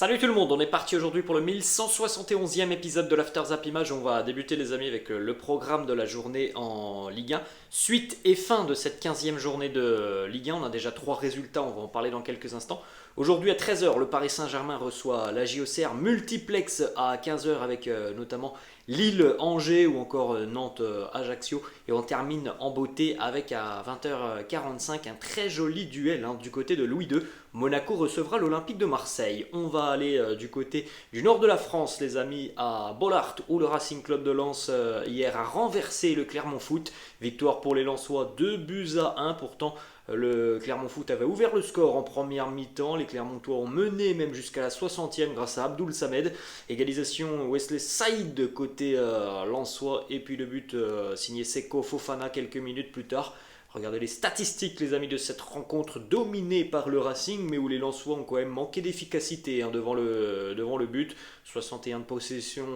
Salut tout le monde, on est parti aujourd'hui pour le 1171e épisode de l'After Zap Image. On va débuter les amis avec le programme de la journée en Ligue 1. Suite et fin de cette 15e journée de Ligue 1, on a déjà 3 résultats, on va en parler dans quelques instants. Aujourd'hui à 13h, le Paris Saint-Germain reçoit la JOCR multiplex à 15h avec notamment Lille-Angers ou encore Nantes-Ajaccio. Et on termine en beauté avec à 20h45 un très joli duel du côté de Louis II. Monaco recevra l'Olympique de Marseille. On va aller du côté du nord de la France, les amis, à Bollaert, où le Racing Club de Lens hier a renversé le Clermont Foot. Victoire pour les Lensois, 2-1. Pourtant, le Clermont Foot avait ouvert le score en première mi-temps. Les Clermontois ont mené même jusqu'à la 60e grâce à Abdoul Samed. Égalisation Wesley Saïd côté Lensois. Et puis le but signé Seko Fofana quelques minutes plus tard. Regardez les statistiques, les amis, de cette rencontre dominée par le Racing, mais où les Lensois ont quand même manqué d'efficacité devant le but. 61 de possession,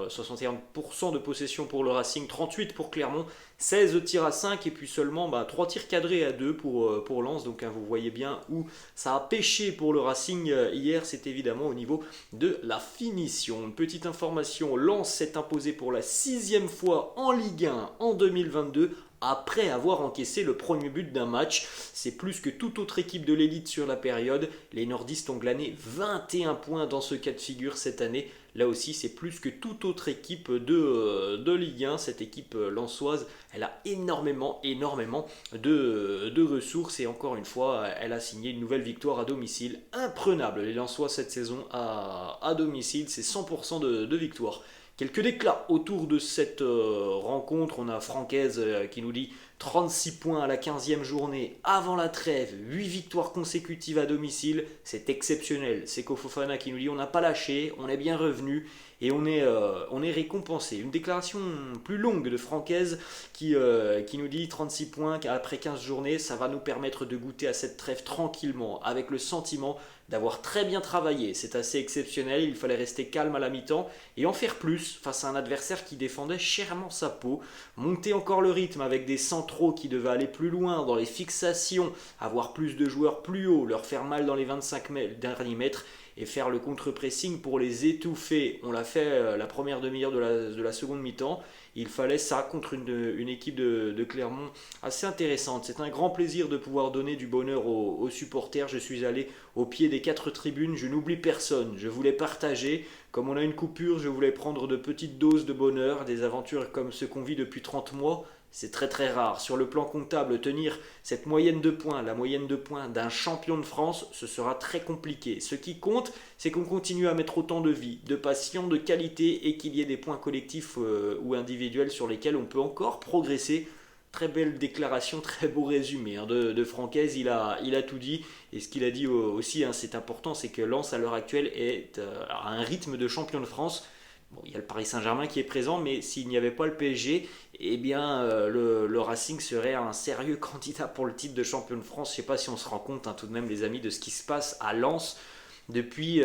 61% de possession pour le Racing, 38 pour Clermont, 16 tirs à 5 et puis seulement 3 tirs cadrés à 2 pour Lens. Donc vous voyez bien où ça a pêché pour le Racing hier, c'est évidemment au niveau de la finition. Une petite information, Lens s'est imposé pour la 6e fois en Ligue 1 en 2022 après avoir encaissé le premier but d'un match. C'est plus que toute autre équipe de l'élite sur la période. Les nordistes ont glané 21 points dans ce cas de figure cette année. Là aussi, c'est plus que toute autre équipe de Ligue 1. Cette équipe lensoise, elle a énormément de ressources. Et encore une fois, elle a signé une nouvelle victoire à domicile. Imprenable, les Lensois cette saison à domicile. C'est 100% de victoire. Quelques déclats autour de cette rencontre. On a Francaise qui nous dit 36 points à la 15e journée avant la trêve, 8 victoires consécutives à domicile, c'est exceptionnel. Seko Fofana qui nous dit on n'a pas lâché, on est bien revenu et on est récompensé. Une déclaration plus longue de Francaise qui nous dit 36 points après 15 journées, ça va nous permettre de goûter à cette trêve tranquillement avec le sentiment d'avoir très bien travaillé. C'est assez exceptionnel, il fallait rester calme à la mi-temps et en faire plus face à un adversaire qui défendait chèrement sa peau. Monter encore le rythme avec des centraux qui devaient aller plus loin dans les fixations, avoir plus de joueurs plus haut, leur faire mal dans les 25 derniers mètres et faire le contre-pressing pour les étouffer. On l'a fait la première demi-heure de la seconde mi-temps. Il fallait ça contre une équipe de Clermont assez intéressante. C'est un grand plaisir de pouvoir donner du bonheur aux supporters. Je suis allé au pied des 4 tribunes, je n'oublie personne. Je voulais partager. Comme on a une coupure, je voulais prendre de petites doses de bonheur, des aventures comme ce qu'on vit depuis 30 mois. C'est très très rare. Sur le plan comptable, tenir cette moyenne de points, la moyenne de points d'un champion de France, ce sera très compliqué. Ce qui compte, c'est qu'on continue à mettre autant de vie, de passion, de qualité et qu'il y ait des points collectifs ou individuels sur lesquels on peut encore progresser. Très belle déclaration, très beau résumé de Francaise, il a tout dit. Et ce qu'il a dit aussi, c'est important, c'est que Lens à l'heure actuelle est à un rythme de champion de France. Bon, il y a le Paris Saint-Germain qui est présent, mais s'il n'y avait pas le PSG, eh bien le Racing serait un sérieux candidat pour le titre de champion de France. Je ne sais pas si on se rend compte tout de même, les amis, de ce qui se passe à Lens depuis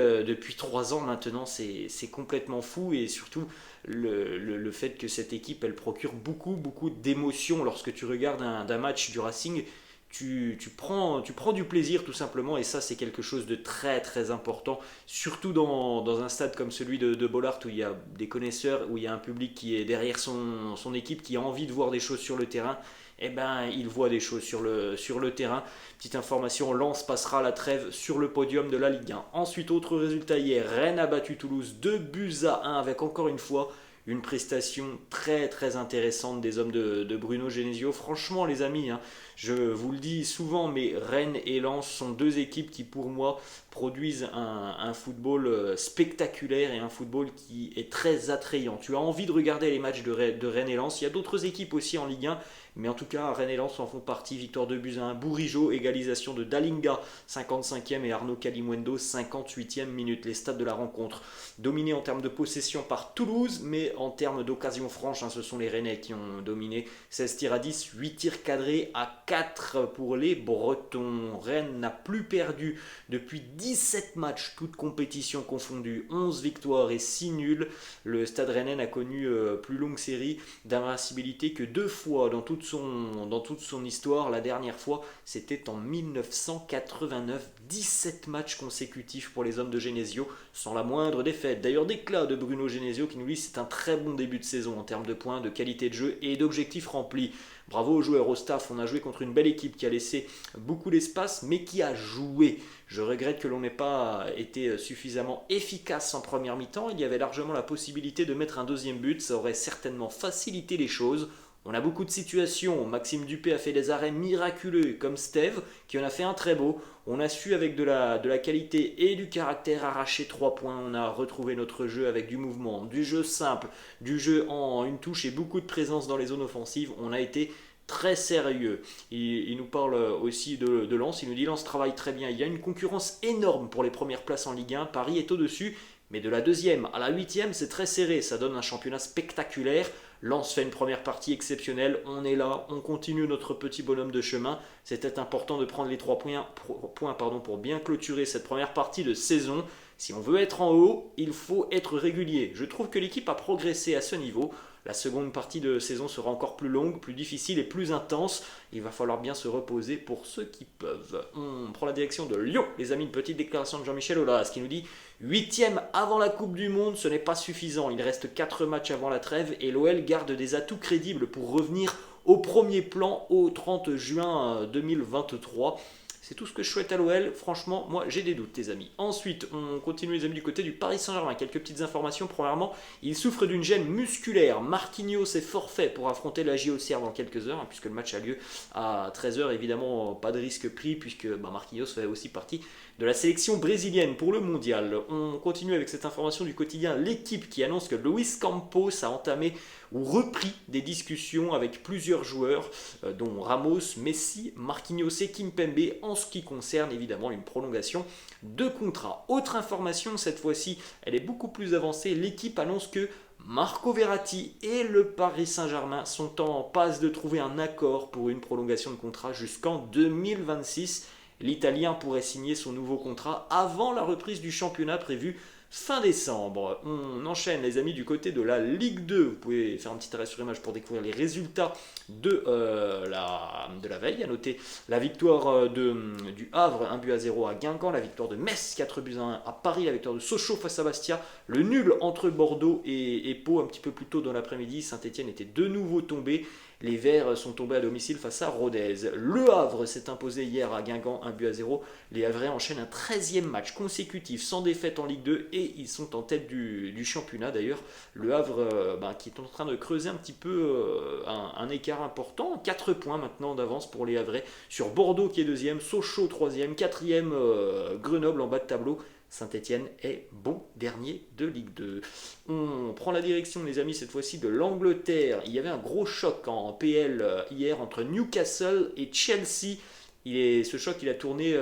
3 ans maintenant. C'est complètement fou et surtout le fait que cette équipe elle procure beaucoup d'émotions lorsque tu regardes un match du Racing. Tu prends du plaisir tout simplement et ça c'est quelque chose de très très important, surtout dans un stade comme celui de Bollaert où il y a des connaisseurs, où il y a un public qui est derrière son équipe, qui a envie de voir des choses sur le terrain. Eh ben, il voit des choses sur le terrain. Petite information, Lens passera la trêve sur le podium de la Ligue 1. Ensuite, autre résultat hier, Rennes a battu Toulouse 2-1 avec encore une fois une prestation très très intéressante des hommes de Bruno Genesio. Franchement les amis, je vous le dis souvent, mais Rennes et Lens sont 2 équipes qui pour moi produisent un football spectaculaire et un football qui est très attrayant. Tu as envie de regarder les matchs de Rennes et Lens. Il y a d'autres équipes aussi en Ligue 1, mais en tout cas Rennes et Lens en font partie. Victoire de Buzyn, Bourigeaud, égalisation de Dalinga 55e et Arnaud Calimundo 58e minute. Les stats de la rencontre, dominé en termes de possession par Toulouse, mais en termes d'occasion franche, ce sont les Rennais qui ont dominé. 16 tirs à 10, 8 tirs cadrés à 4 pour les Bretons. Rennes n'a plus perdu depuis 17 matchs, toutes compétitions confondues, 11 victoires et 6 nuls. Le Stade Rennais n'a connu plus longue série d'invincibilité que 2 fois dans toute son histoire. La dernière fois, c'était en 1989, 17 matchs consécutifs pour les hommes de Genesio, sans la moindre défaite. D'ailleurs, d'éclat de Bruno Genesio qui nous dit c'est un très bon début de saison en termes de points, de qualité de jeu et d'objectifs remplis. Bravo aux joueurs, au staff, on a joué contre une belle équipe qui a laissé beaucoup d'espace mais qui a joué. Je regrette que l'on n'ait pas été suffisamment efficace en première mi-temps. Il y avait largement la possibilité de mettre un deuxième but, ça aurait certainement facilité les choses. On a beaucoup de situations, Maxime Dupé a fait des arrêts miraculeux comme Steve qui en a fait un très beau. On a su avec de la qualité et du caractère arracher 3 points. On a retrouvé notre jeu avec du mouvement, du jeu simple, du jeu en une touche et beaucoup de présence dans les zones offensives. On a été très sérieux. Il nous parle aussi de Lens. Il nous dit Lens travaille très bien. Il y a une concurrence énorme pour les premières places en Ligue 1. Paris est au-dessus. Mais de la 2e à la 8e, c'est très serré. Ça donne un championnat spectaculaire. Lens fait une première partie exceptionnelle. On est là, on continue notre petit bonhomme de chemin. C'était important de prendre les 3 points pour bien clôturer cette première partie de saison. Si on veut être en haut, il faut être régulier. Je trouve que l'équipe a progressé à ce niveau. La seconde partie de saison sera encore plus longue, plus difficile et plus intense. Il va falloir bien se reposer pour ceux qui peuvent. On prend la direction de Lyon. Les amis, une petite déclaration de Jean-Michel Aulas qui nous dit 8e avant la Coupe du Monde, ce n'est pas suffisant. Il reste 4 matchs avant la trêve et l'OL garde des atouts crédibles pour revenir au premier plan au 30 juin 2023. C'est tout ce que je souhaite à l'OL. Franchement, moi, j'ai des doutes, les amis. Ensuite, on continue, les amis, du côté du Paris Saint-Germain. Quelques petites informations. Premièrement, il souffre d'une gêne musculaire. Marquinhos est forfait pour affronter la JOCR dans quelques heures, puisque le match a lieu à 13h. Évidemment, pas de risque pris, puisque Marquinhos fait aussi partie de la sélection brésilienne pour le mondial. On continue avec cette information du quotidien L'équipe qui annonce que Luis Campos a entamé ou repris des discussions avec plusieurs joueurs, dont Ramos, Messi, Marquinhos et Kimpembe, en ce qui concerne évidemment une prolongation de contrat. Autre information, cette fois-ci, elle est beaucoup plus avancée. L'équipe annonce que Marco Verratti et le Paris Saint-Germain sont en passe de trouver un accord pour une prolongation de contrat jusqu'en 2026. L'Italien pourrait signer son nouveau contrat avant la reprise du championnat prévue fin décembre. On enchaîne, les amis, du côté de la Ligue 2. Vous pouvez faire un petit arrêt sur image pour découvrir les résultats de la veille. À noter la victoire du Havre 1-0 à Guingamp, la victoire de Metz 4-1 à Paris, la victoire de Sochaux face à Bastia, le nul entre Bordeaux et Pau un petit peu plus tôt dans l'après-midi. Saint-Etienne était de nouveau tombé. Les Verts sont tombés à domicile face à Rodez. Le Havre s'est imposé hier à Guingamp 1-0. Les Havrais enchaînent un 13e match consécutif sans défaite en Ligue 2 et ils sont en tête du championnat d'ailleurs. Le Havre qui est en train de creuser un petit peu un écart important. 4 points maintenant d'avance pour les Havrais sur Bordeaux qui est 2e, Sochaux 3e, 4e Grenoble en bas de tableau. Saint-Etienne est bon dernier de Ligue 2. On prend la direction, les amis, cette fois-ci de l'Angleterre. Il y avait un gros choc en PL hier entre Newcastle et Chelsea. Ce choc, il a tourné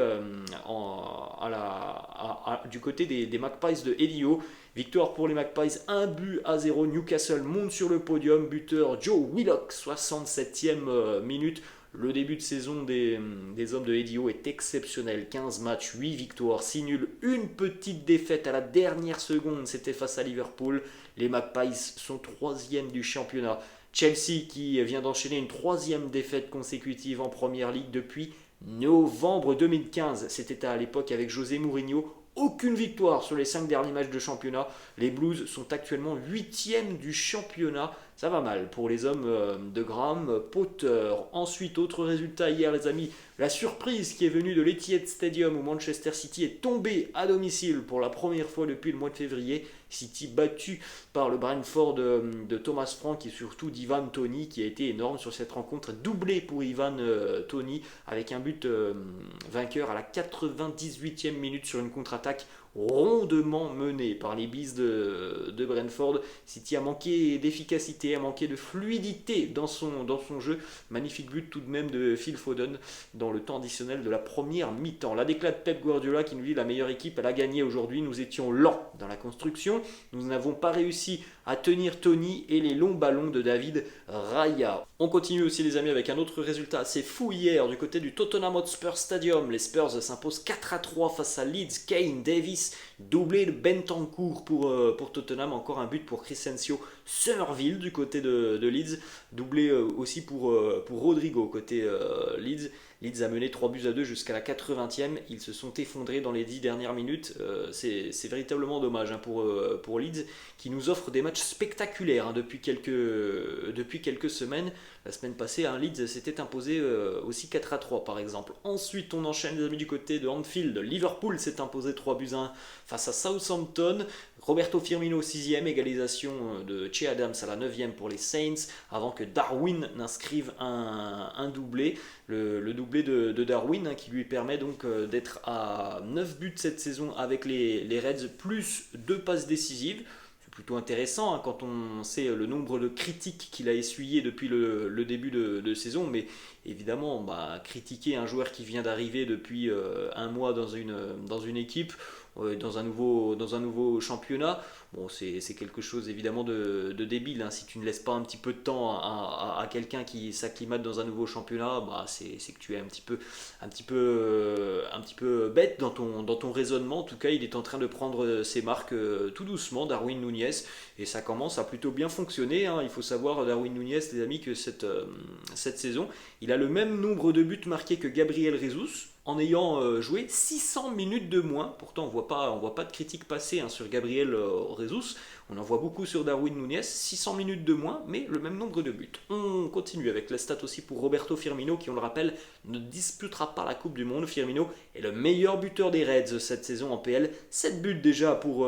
du côté des Magpies de Elio. Victoire pour les Magpies, 1-0. Newcastle monte sur le podium. Buteur Joe Willock, 67e minute. Le début de saison des hommes de Elio est exceptionnel. 15 matchs, 8 victoires, 6 nuls, une petite défaite à la dernière seconde. C'était face à Liverpool. Les Magpies sont 3e du championnat. Chelsea qui vient d'enchaîner une 3e défaite consécutive en Première Ligue depuis novembre 2015. C'était à l'époque avec José Mourinho. Aucune victoire sur les 5 derniers matchs de championnat. Les Blues sont actuellement 8e du championnat. Ça va mal pour les hommes de Graham Potter. Ensuite, autre résultat hier, les amis. La surprise qui est venue de l'Etihad Stadium où Manchester City est tombé à domicile pour la première fois depuis le mois de février. City battu par le Brentford de Thomas Frank et surtout d'Ivan Toney qui a été énorme sur cette rencontre. Doublé pour Ivan Toney avec un but vainqueur à la 98e minute sur une contre-attaque rondement mené par les Bees de Brentford. City a manqué d'efficacité, a manqué de fluidité dans son jeu. Magnifique but tout de même de Phil Foden dans le temps additionnel de la première mi-temps. La déclat de Pep Guardiola qui nous dit la meilleure équipe, elle a gagné aujourd'hui. Nous étions lents dans la construction. Nous n'avons pas réussi à tenir Tony et les longs ballons de David Raya. On continue aussi les amis avec un autre résultat assez fou hier du côté du Tottenham Hotspur Stadium. Les Spurs s'imposent 4-3 face à Leeds. Kane, Davis, doublé de Bentancur pour Tottenham. Encore un but pour Crescencio Somerville du côté de Leeds. Doublé aussi pour Rodrigo côté Leeds. Leeds a mené 3-2 jusqu'à la 80e. Ils se sont effondrés dans les 10 dernières minutes. C'est véritablement dommage pour Leeds qui nous offre des matchs spectaculaires depuis quelques semaines. La semaine passée, Leeds s'était imposé aussi 4-3 par exemple. Ensuite, on enchaîne les amis du côté de Anfield. Liverpool s'est imposé 3-1 face à Southampton. Roberto Firmino 6e, égalisation de Che Adams à la 9e pour les Saints, avant que Darwin n'inscrive un doublé. Le doublé de Darwin qui lui permet donc d'être à 9 buts cette saison avec les Reds, plus 2 passes décisives. C'est plutôt intéressant quand on sait le nombre de critiques qu'il a essuyé depuis le début de saison, mais évidemment, critiquer un joueur qui vient d'arriver depuis un mois dans une équipe, dans un nouveau championnat, bon, c'est quelque chose évidemment de débile. Si tu ne laisses pas un petit peu de temps à quelqu'un qui s'acclimate dans un nouveau championnat, c'est que tu es un petit peu bête dans ton raisonnement. En tout cas, il est en train de prendre ses marques tout doucement, Darwin Núñez, et ça commence à plutôt bien fonctionner. Il faut savoir, Darwin Núñez, les amis, que cette saison, il a le même nombre de buts marqués que Gabriel Jesus, en ayant joué 600 minutes de moins. Pourtant, on voit pas de critiques passer sur Gabriel Jesus. On en voit beaucoup sur Darwin Núñez. 600 minutes de moins, mais le même nombre de buts. On continue avec la stat aussi pour Roberto Firmino, qui, on le rappelle, ne disputera pas la Coupe du Monde. Firmino est le meilleur buteur des Reds cette saison en PL. 7 buts déjà pour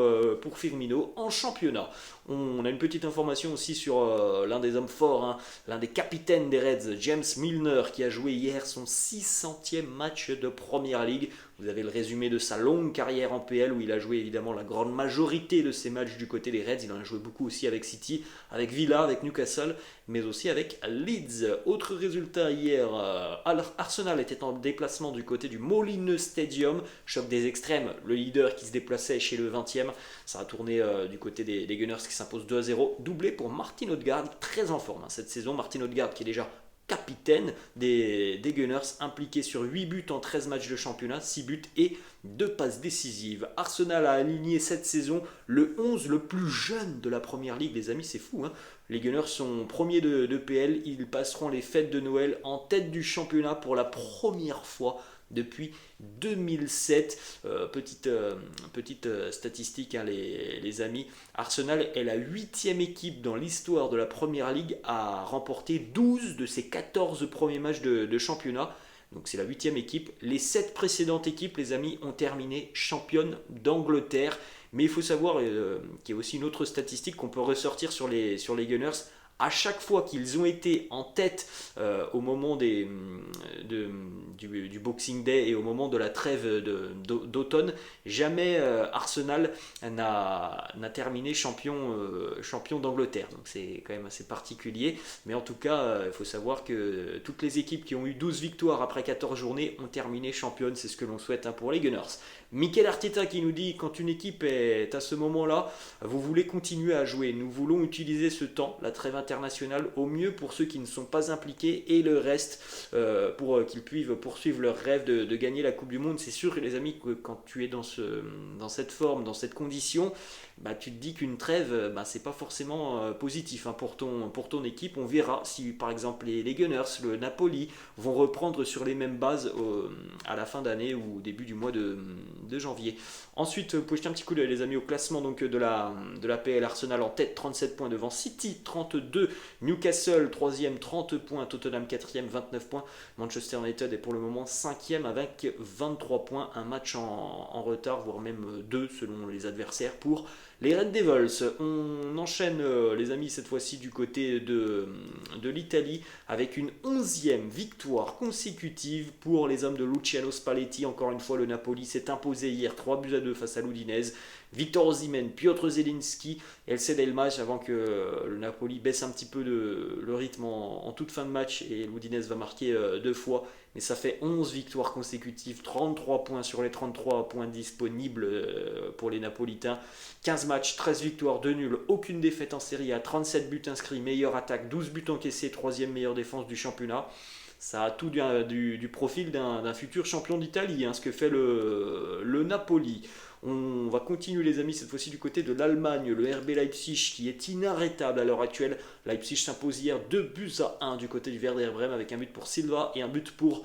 Firmino en championnat. On a une petite information aussi sur l'un des hommes forts, l'un des capitaines des Reds, James Milner, qui a joué hier son 600e match de Premier League. Vous avez le résumé de sa longue carrière en PL où il a joué évidemment la grande majorité de ses matchs du côté des Reds. Il en a joué beaucoup aussi avec City, avec Villa, avec Newcastle, mais aussi avec Leeds. Autre résultat hier, Arsenal était en déplacement du côté du Molineux Stadium. Choc des extrêmes, le leader qui se déplaçait chez le 20e. Ça a tourné du côté des Gunners qui s'imposent 2-0. Doublé pour Martin Odegaard, très en forme cette saison. Martin Odegaard qui est déjà capitaine des Gunners, impliqué sur 8 buts en 13 matchs de championnat, 6 buts et 2 passes décisives. Arsenal a aligné cette saison le 11 le plus jeune de la Première Ligue, les amis, c'est fou. Les Gunners sont premiers de PL, ils passeront les fêtes de Noël en tête du championnat pour la première fois depuis 2007. Petite statistique, les amis. Arsenal est la 8e équipe dans l'histoire de la Première Ligue à remporter 12 de ses 14 premiers matchs de championnat. Donc c'est la 8e équipe. Les 7 précédentes équipes, les amis, ont terminé championnes d'Angleterre. Mais il faut savoir qu'il y a aussi une autre statistique qu'on peut ressortir sur les Gunners. À chaque fois qu'ils ont été en tête au moment du Boxing Day et au moment de la trêve d'automne, jamais Arsenal n'a terminé champion d'Angleterre. Donc c'est quand même assez particulier. Mais en tout cas, il faut savoir que toutes les équipes qui ont eu 12 victoires après 14 journées ont terminé championnes. C'est ce que l'on souhaite pour les Gunners. Mikel Arteta qui nous dit: quand une équipe est à ce moment-là, vous voulez continuer à jouer. Nous voulons utiliser ce temps, la trêve internationale, au mieux pour ceux qui ne sont pas impliqués et le reste pour qu'ils puissent poursuivre leur rêve de gagner la Coupe du Monde. C'est sûr, les amis, que quand tu es dans cette forme, dans cette condition, tu te dis qu'une trêve, c'est pas forcément positif pour ton équipe. On verra si par exemple les Gunners, le Napoli vont reprendre sur les mêmes bases à la fin d'année ou au début du mois de janvier. Ensuite, vous pouvez jeter un petit coup d'œil, les amis, au classement donc, de la PL. Arsenal en tête, 37 points devant City, 32 2. Newcastle 3e 30 points, Tottenham 4e 29 points. Manchester United est pour le moment 5e avec 23 points, un match en retard, voire même 2 selon les adversaires pour les Red Devils. On enchaîne les amis cette fois-ci du côté de l'Italie avec une 11e victoire consécutive pour les hommes de Luciano Spalletti. Encore une fois, le Napoli s'est imposé hier 3-2 face à l'Udinese. Victor Osimhen, Piotr Zelinski, elle cède le match avant que le Napoli baisse un petit peu le rythme en toute fin de match et l'Udinese va marquer 2 fois. Mais ça fait 11 victoires consécutives, 33 points sur les 33 points disponibles pour les Napolitains. 15 matchs, 13 victoires, 2 nuls, aucune défaite en Serie A, 37 buts inscrits, meilleure attaque, 12 buts encaissés, 3e meilleure défense du championnat. Ça a tout du profil d'un futur champion d'Italie, ce que fait le Napoli. On va continuer les amis cette fois-ci du côté de l'Allemagne, le RB Leipzig qui est inarrêtable à l'heure actuelle. Leipzig s'impose hier 2-1 du côté du Werder Bremen avec un but pour Silva et un but pour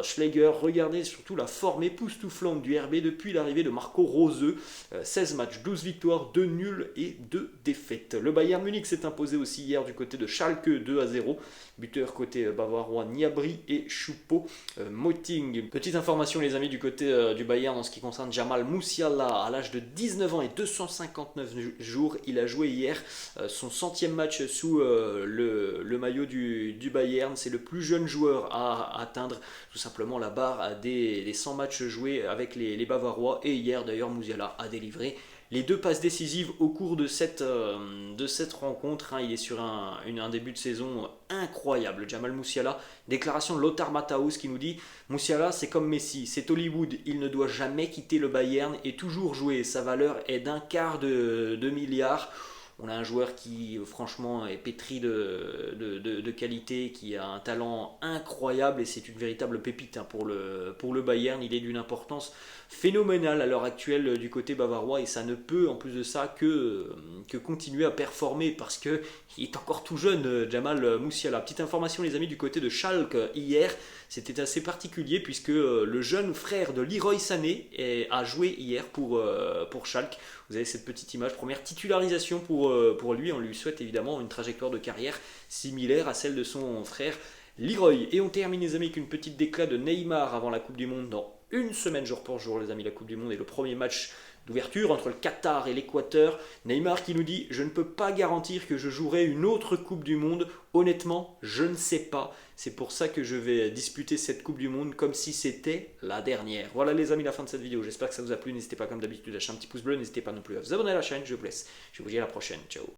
Schläger. Regardez surtout la forme époustouflante du RB depuis l'arrivée de Marco Rose. 16 matchs, 12 victoires, 2 nuls et 2 défaites. Le Bayern Munich s'est imposé aussi hier du côté de Schalke 2-0. Buteur côté bavarois Gnabry et Choupo-Moting. Petite information les amis du côté du Bayern en ce qui concerne Jamal Musiala. À l'âge de 19 ans et 259 jours, il a joué hier son 100e match sous le maillot du Bayern. C'est le plus jeune joueur à atteindre tout simplement la barre des 100 matchs joués avec les Bavarois. Et hier d'ailleurs Musiala a délivré les 2 passes décisives au cours de cette rencontre. Il est sur un début de saison incroyable. Jamal Musiala, déclaration de Lothar Matthäus qui nous dit « Musiala c'est comme Messi, c'est Hollywood, il ne doit jamais quitter le Bayern et toujours jouer. Sa valeur est d'1/4 de milliard. » On a un joueur qui franchement est pétri de qualité, qui a un talent incroyable et c'est une véritable pépite pour le Bayern. Il est d'une importance phénoménale à l'heure actuelle du côté bavarois et ça ne peut en plus de ça que continuer à performer parce qu'il est encore tout jeune, Jamal Musiala. Petite information les amis du côté de Schalke hier, c'était assez particulier puisque le jeune frère de Leroy Sané a joué hier pour Schalke. Vous avez cette petite image, première titularisation pour lui. On lui souhaite évidemment une trajectoire de carrière similaire à celle de son frère Leroy. Et on termine les amis avec une petite déclat de Neymar avant la Coupe du Monde dans une semaine jour pour jour les amis. La Coupe du Monde est le premier match d'ouverture entre le Qatar et l'Équateur. Neymar qui nous dit « Je ne peux pas garantir que je jouerai une autre Coupe du Monde. Honnêtement, je ne sais pas. C'est pour ça que je vais disputer cette Coupe du Monde comme si c'était la dernière. » Voilà les amis, la fin de cette vidéo. J'espère que ça vous a plu. N'hésitez pas comme d'habitude à lâcher un petit pouce bleu. N'hésitez pas non plus à vous abonner à la chaîne. Je vous laisse. Je vous dis à la prochaine. Ciao.